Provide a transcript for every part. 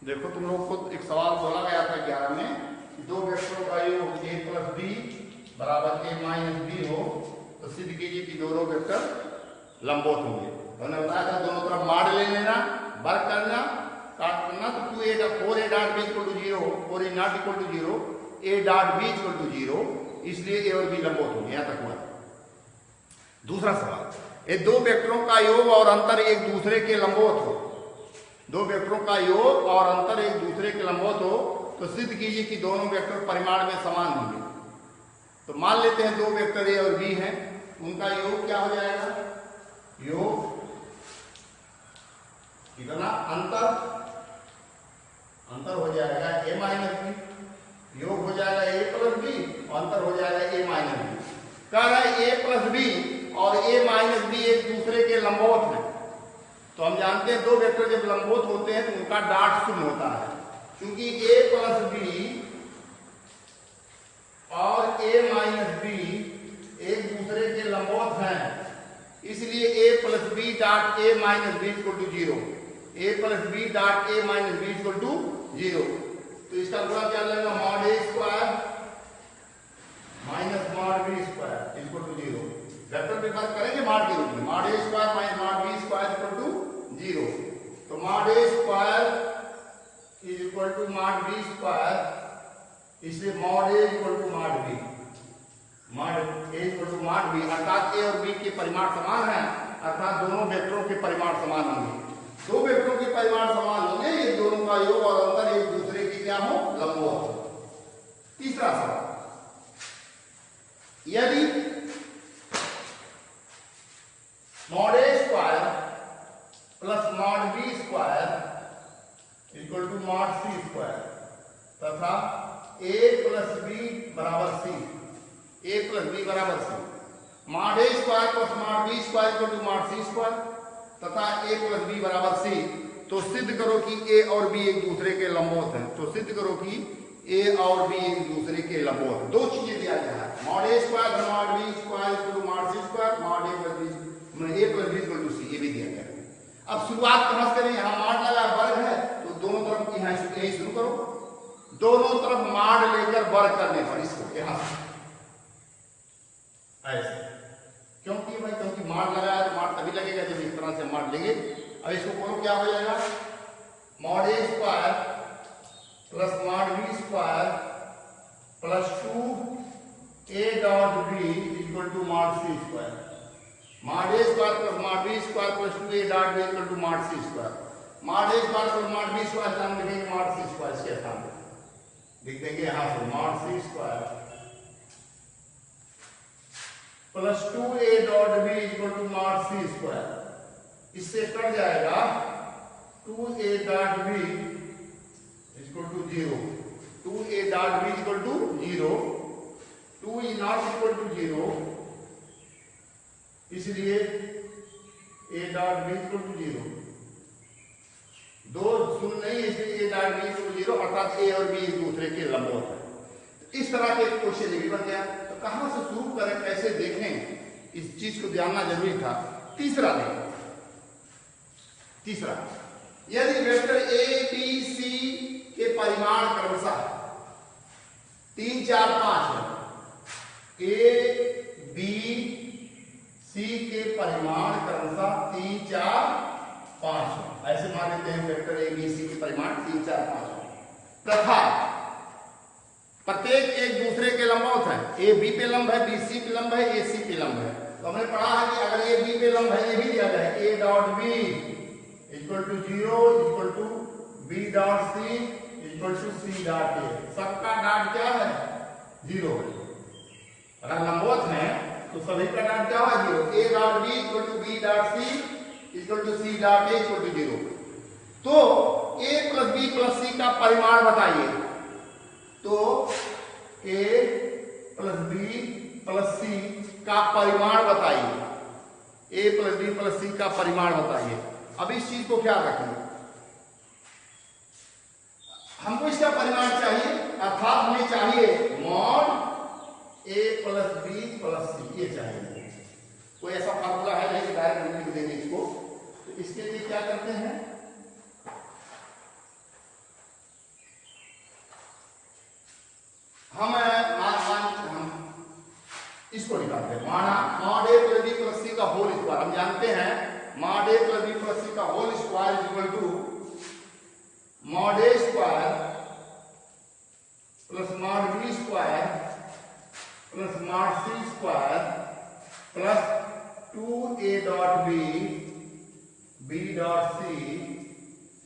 देखो तुम लोग को एक सवाल बोला गया था 11 में, दो वेक्टरों का योग a प्लस बी बराबर a माइनस बी हो तो सिद्ध कीजिए कि दोनों वेक्टर लंबवत होंगे। तो हमने बताया था दोनों तरफ माड ले लेना, वर्ग करना, काट करना। तो 4a dot b equal to 0, 4a not equal to 0, a dot b equal to 0, इसलिए a और b लंबवत होंगे। यहां तक हुआ। दूसरा सवाल, ये दो वेक्टरों का योग और अंतर एक दूसरे के लंबवत हो, दो वेक्टरों का योग और अंतर एक दूसरे के लंबवत हो तो सिद्ध कीजिए कि दोनों वेक्टर परिमाण में समान होंगे। तो मान लेते हैं दो वेक्टर ए और बी हैं, उनका योग क्या हो जाएगा? योग कितना? अंतर हो जाएगा ए माइनस बी, योग हो जाएगा ए प्लस बी और अंतर हो जाएगा ए माइनस बी। कह रहा है ए प्लस बी और ए माइनस बी एक दूसरे के लंबवत हैं। तो हम जानते हैं दो वेक्टर जब लंबवत होते हैं तो उनका डॉट शून्य होता है, क्योंकि a प्लस बी और a माइनस बी एक दूसरे के लंबवत हैं, इसलिए a plus B dot a minus B equal to 0, a plus B dot a minus B equal to 0। तो इसका गुणा क्या लगेगा? Mod a square minus mod B square equal to 0। Vector में फर्क करेंगे मॉड के रूप में, mod a square minus mod B square equal to 0। तो mod a square is equal to mod B square, इसलिए mod a equal to mod B, mod a equal to mod B, अर्थात a और b के परिमाण समान हैं, अर्थात दोनों वेक्टरों के परिमाण समान होंगे। दो वेक्टरों के परिमाण समान होंगे, ये दोनों का योग और अंतर एक दूसरे के क्या हो? लंबवत हो। तीसरा सवाल, यदि mod a square plus mod B square equal to mod C square तथा a प्लस बी बराबर सी, a प्लस बी बराबर C, mod a square plus mod B square equal to mod C square तथा a plus B बराबर C, तो सिद्ध करो कि a और b एक दूसरे के लंबवत हैं। तो सिद्ध करो कि a और b एक दूसरे के लंबवत। दो चीजें दिया गया है, mod a square plus mod B square equal to mod C square, mod a plus B equal to C, ये भी दिया गया है। अब शुरुआत कहां से करें? यहां मॉड लगा वर्ग है तो दोनों तरफ यहां से शुरू करो, दोनों तरफ मॉड लेकर वर्ग करने पर इसको यहां से ऐसे, क्योंकि भाई क्योंकि मॉड लगाया तो मॉड तभी लगेगा जब इस तरह से मॉड लेंगे। अब इसको बोलो क्या हो जाएगा? Mod a square plus mod B square plus 2a dot b equal to mod C square, mod a square plus mod b square plus 2a dot b equal to mod C square, mod a square plus mod b square स्थान में लिखेंगे mod C square, इसके स्थान पे लिख देंगे यहां से mod C square plus 2a dot b equal to mod C square, इससे कट जाएगा 2a dot b equal to 0, 2a dot b equal to 0, 2 is not equal to 0, इसलिए a dot b equal to 0, दो शून्य नहीं, इसलिए a dot b equal to 0, अर्थात a और b एक दूसरे के लंबवत है। इस तरह के क्वेश्चन भी बन गया। तो कहां से शुरू करें, कैसे देखें, इस चीज को जानना जरूरी था। तीसरा देखें, तीसरा, यदि वेक्टर a b c के परिमाण क्रमशः 3 4 5 है, a b c के परिमाण क्रमशः 3 4 5 है, ऐसे मान लेते हैं वेक्टर a b c के परिमाण 3 4 5 है, तथा प्रत्येक एक दूसरे के लंबवत है, a b पे लंब है, b c पे लंब है, a c पे लंब है। तो हमने पढ़ा है कि अगर a b पे लंब है, ये भी दिया गया है a dot b equal to 0 equal to b dot c equal to c dot a, सबका डॉट क्या है? 0 है। अगर लंबवत है तो सभी का डॉट क्या है? 0। a dot b equal to b dot c equal to c dot a equal to 0। तो a plus b plus c का परिमाण बताइए। तो a plus b plus c का परिमाण बताइए, a plus b plus c का परिमाण बताइए। अब इस चीज को क्या रखें, हमको इसका परिमाण चाहिए, अर्थात हमें चाहिए mod a plus b plus c, ये चाहिए। कोई ऐसा फार्मूला है नहीं कि डायरेक्ट हम लिख देंगे इसको। तो इसके लिए क्या करते हैं, डॉट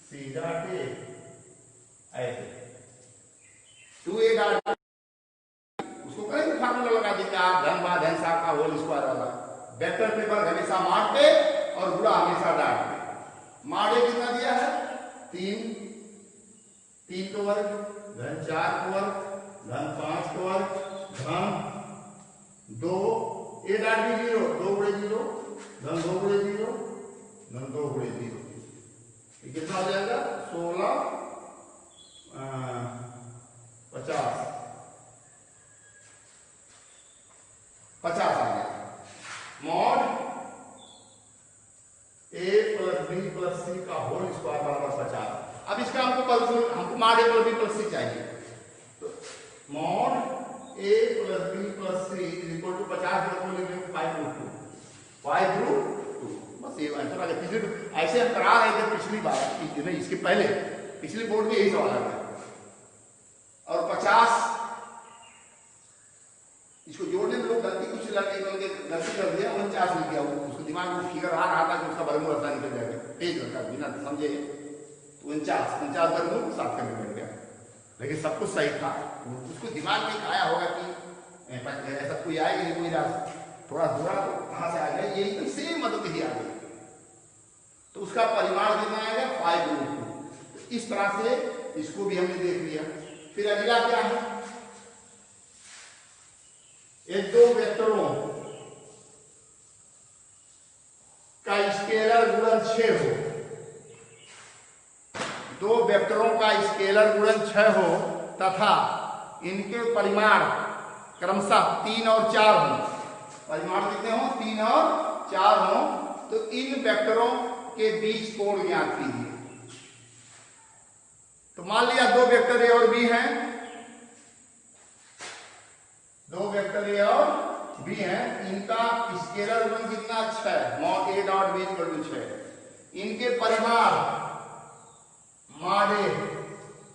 सी डॉट ए, ऐसे 2a डॉट, उसको करेंगे फार्मूला लगा देंगे आप, धन बा धन सा का होल स्क्वायर वाला। वेक्टर पेपर हमेशा मार्ट पे और गुणा हमेशा डाट पे। मार्ट ए कितना दिया है 3 का वर्ग, धन 4 का वर्ग, धन 5 का वर्ग, धन 2, ए डाट भी 0, 2 गुणे 0, धन 2 गुणे 0, धन 2 गुणे 0, ये कितना हो जाएगा 16 50 आ गया। Mod A plus B plus C का होल स्क्वायर बराबर 50। अब इसका हमको mod A plus B plus C चाहिए, तो mod A plus B plus C is equal to 50 को लिख लेंगे 5√2, बस ये आंसर आ गया। पिछले ऐसे हम करा रहे थे पिछली बार, नहीं इसके पहले पिछली बोर्ड में यही सवाल आ गया। और 50 इसको जोड़ने में लोग गलती कुछ गलती कर दिया, 49 लिख गया, उसको दिमाग में फिगर आ रहा था कि उसका वर्गमूल आसानी निकल जाएगा, तेज करता बिना समझे 49 वर्गमूल 7 करके बैठ गया, लेकिन सब कुछ सही था। उसको दिमाग में आया होगा कि ऐसा कोई आएगा, कोई थोड़ा थोड़ा कहां से आ गया, यही सेम मतलब ही आ गई, तो उसका परिमाण कितना आएगा 5√2। इस तरह से इसको भी हमने देख लिया। फिर अगला क्या है, ये दो वेक्टरों का स्केलर गुणन 6 हो, दो वेक्टरों का स्केलर गुणन 6 हो तथा इनके परिमाण क्रमशः 3 और 4 हो। परिमाण कितने हो 3 और 4 हो, तो इन वेक्टरों के बीच कोण ज्ञात कीजिए। तो मान लिया दो वेक्टर ए और बी हैं, दो वेक्टर ए और बी हैं, इनका स्केलर गुणन कितना 6, mod A dot B equal to 6, इनके परिमाण mod A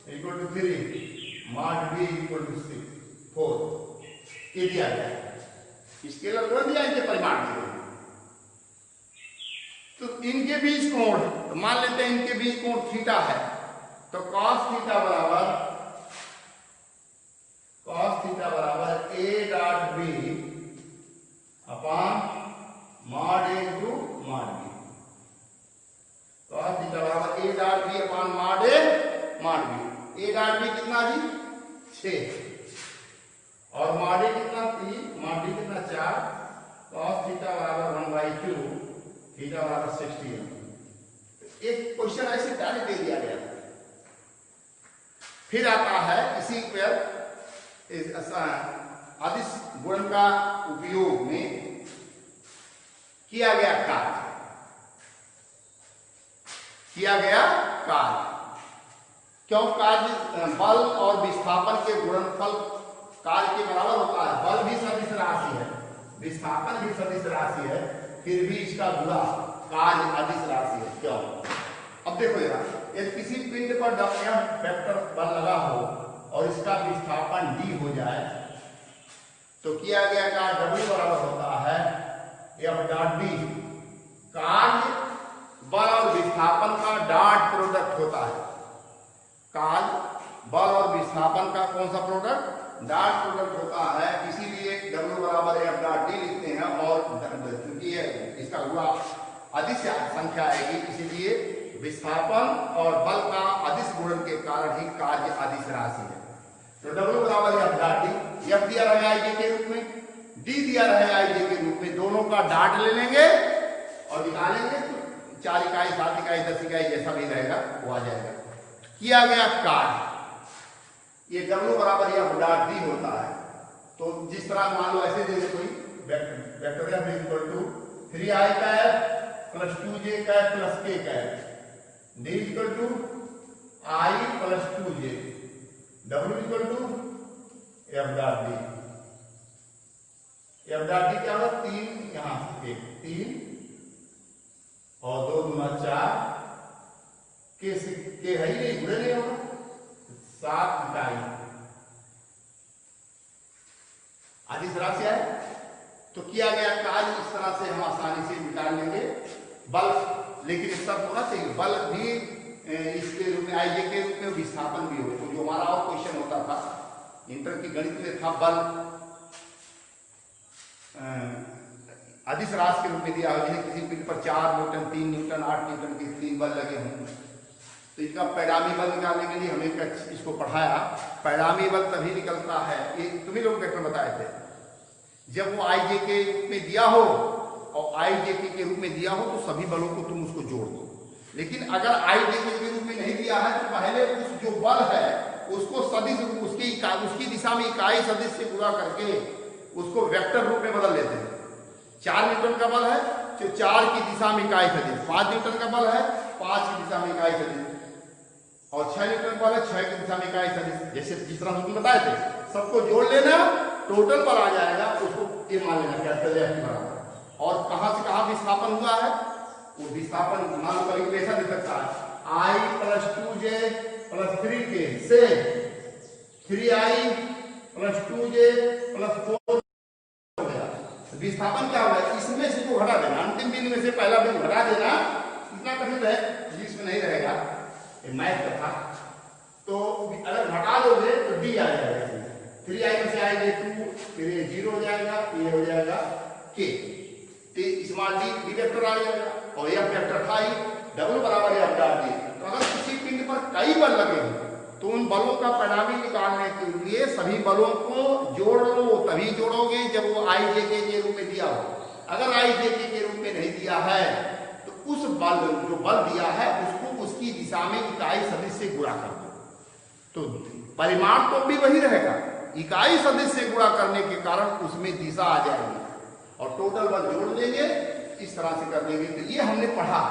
equal to 3, mod B equal to 4, ये दिया गया है। स्केलर गुणन दिया, इनके परिमाण दिए, तो इनके बीच कोण, तो मान लेते हैं इनके बीच कोण थीटा है, तो cos थीटा बराबर A dot B upon mod A into mod B. cos theta बराबर A dot B upon mod B. A dot B कितना जी 6 और मॉड ए कितना 3, मॉड बी कितना 4। cos थीटा बराबर 1/2, थीटा बराबर 60। एक क्वेश्चन ऐसे डायरेक्ट दे दिया गया। फिर आता है इसी पर अदिश गुणन का उपयोग में किया गया कार्य, क्यों कार्य बल और विस्थापन के गुणनफल कार्य के बराबर होता है। बल भी सदिश राशि है, विस्थापन भी सदिश राशि है, फिर भी इसका गुणा कार्य अदिश राशि है। क्यों? अब देखो जरा, यदि किसी पिंड पर वेक्टर बल लगा हो और इसका विस्थापन d हो जाए, तो किया गया कार्य W बराबर होता है F डॉट d। कार्य बल और विस्थापन का डॉट प्रोडक्ट होता है। कार्य बल और विस्थापन का कौन सा प्रोडक्ट? डॉट प्रोडक्ट होता है। इसीलिए W बराबर F डॉट d लिखते हैं, और क्योंकि इसका गुणा अदिश संख्या आएगी, इसीलिए विस्थापन और बल का अदिश गुणन के कारण ही कार्य अदिश राशि है। तो W बराबर F डॉट d, F दिया रहे आईजे के रूप में, D दिया रहे आईजे के रूप में, दोनों का डॉट ले लेंगे और निकालेंगे, तो 4 इकाई 7 इकाई 10 इकाई जैसा भी रहेगा वो आ जाएगा। किया गया कार्य, ये W बराबर F डॉट d होता है। तो जिस तरह मान लो ऐसे दे दे कोई vector F equal to 3i cap plus 2j cap plus k cap, d equal to i plus 2j, w equal to f dot d। f dot d क्या होगा 3, यहां से 3 और 2 गुना 4, k है ही नहीं, गुणे नहीं होगा, 7 इकाई अदिश राशि है। तो किया गया कार्य इस तरह से हम आसानी से निकाल लेंगे। बल लेकिन शर्त होना चाहिए बल भी इसके रूप में आई जे के रूप में विस्थापन भी हो। तो जो हमारा और क्वेश्चन होता था इंटर की गणित में था बल अदिश राशि के रूप में दिया हो, जैसे किसी पिंड पर 4 न्यूटन 3 न्यूटन 8 न्यूटन के 3 बल लगे हों, तो इसका पैडामी बल निकालने के लिए हमने इसको पढ़ाया। पैडामी बल तभी निकलता है, ये तुम्ही लोग वेक्टर बताए थे, जब वो आई जे के रूप में दिया हो और आई जे के रूप में दिया हो तो सभी बलों को तुम उसको जोड़ दो। लेकिन अगर आई जे के रूप में नहीं दिया है तो पहले उस जो बल है उसको सदिश उसकी दिशा में इकाई सदिश से गुणा करके उसको वेक्टर रूप में बदल लेते हैं। 4 न्यूटन का बल है तो 4 की दिशा में इकाई सदिश, 5 न्यूटन का बल है 5 की दिशा में इकाई सदिश, और 6 न्यूटन का बल है 6 की दिशा में इकाई सदिश। जैसे जिस तरह तुम बताए थे, सबको जोड़ लेना, टोटल बल आ जाएगा, उसको ये मान लेना कैपिटल F के बराबर। और कहां से कहां विस्थापन हुआ है, वो विस्थापन मान लो कभी ऐसा दे सकता है I + 2j + 3k से 3I + 2j + 4 हो गया। विस्थापन क्या होगा, इसमें से को हटा देना, अंतिम बिंदु में से पहला बिंदु हटा देना। इतना कठिन है, जिसमें नहीं रहेगा, ये मैथ का था। तो अगर हटा दोगे तो D आ जाएगा, 3I में से आएगा 2, फिर ये 0 हो जाएगा, ये हो जाएगा k, स्मॉल d वेक्टर आ जाएगा, और यह वेक्टर था ही W बराबर है F⋅d। तो अगर किसी पिंड पर कई बल लगे हैं तो उन बलों का परिणामी निकालने के लिए सभी बलों को जोड़ लो, तभी जोड़ोगे जब वो आई जे के रूप में दिया हो। अगर आई जे के रूप में नहीं दिया है तो उस बल जो बल दिया है उसको उसकी दिशा में इकाई सदिश से गुणा कर दो, तो परिमाण तो भी वही रहेगा, इकाई सदिश से गुणा करने के कारण उसमें दिशा आ जाएगी और टोटल बल जोड़ देंगे, इस तरह से कर देंगे। तो ये हमने पढ़ा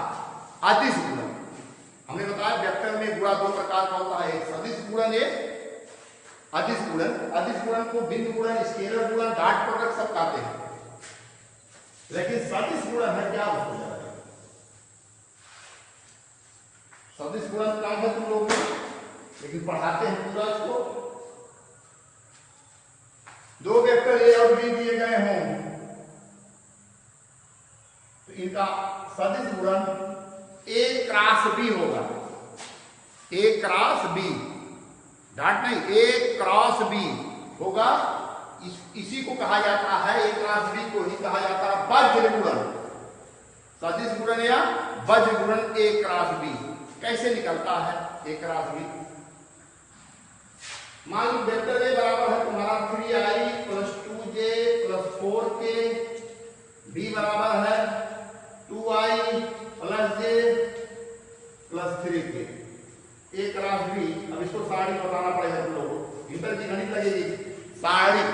अदिश गुणन। हमने बताया वेक्टर में गुणा 2 प्रकार का होता है, एक सदिश गुणन, एक अदिश गुणन। अदिश गुणन को बिंदु गुणन, स्केलर गुणन, डॉट प्रोडक्ट सब कहते हैं, लेकिन सदिश गुणन है क्या, उसको जानिए। सदिश गुणन काम है तुम लोग में, लेकिन पढ़ाते हैं पूरा इसको। 2 वेक्टर ए और बी दिए गए हों तो इनका सदिश गुणन A क्रॉस B होगा, A क्रॉस B, डॉट नहीं, A क्रॉस B होगा। इसी को कहा जाता है, A क्रॉस B को ही कहा जाता है वज्र गुणन, सदिश गुणन या वज्र गुणन A क्रॉस B। कैसे निकलता है A क्रॉस B, मान लो वेक्टर A बराबर है तुम्हारा 3I + 2j + 4k, B बराबर है 2I + j + 3k, A cross B। अब इसको साड़ी बताना पड़ेगा तुम लोगों को, इंटर की गणित लगेगी साड़ी,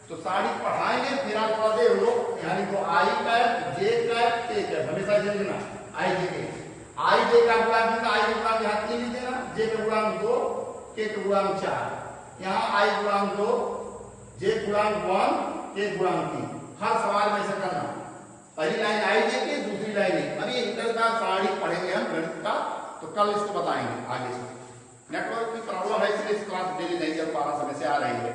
तो साड़ी पढ़ाएंगे फिर आप थोड़ा देर लो, यानी तो I cap J cap K cap हमेशा समझना, I J K, I J का गुणांक कितना, I गुणांक यहाँ 3 लिख देना, J का गुणांक 2, K का गुणांक 4, यहाँ I गुणांक 2, J गुणांक 1, K गुणांक 3। हर सवाल में ऐसा करना, पहली लाइन आई जे के, दूसरी लाइन। अभी इंटर का साड़ी पढ़ेंगे हम गणित का, तो कल इसको बताएंगे आगे से। नेटवर्क की प्रॉब्लम है इसलिए इस क्लास डेली नहीं चल पा रहा, समय से आ रही है।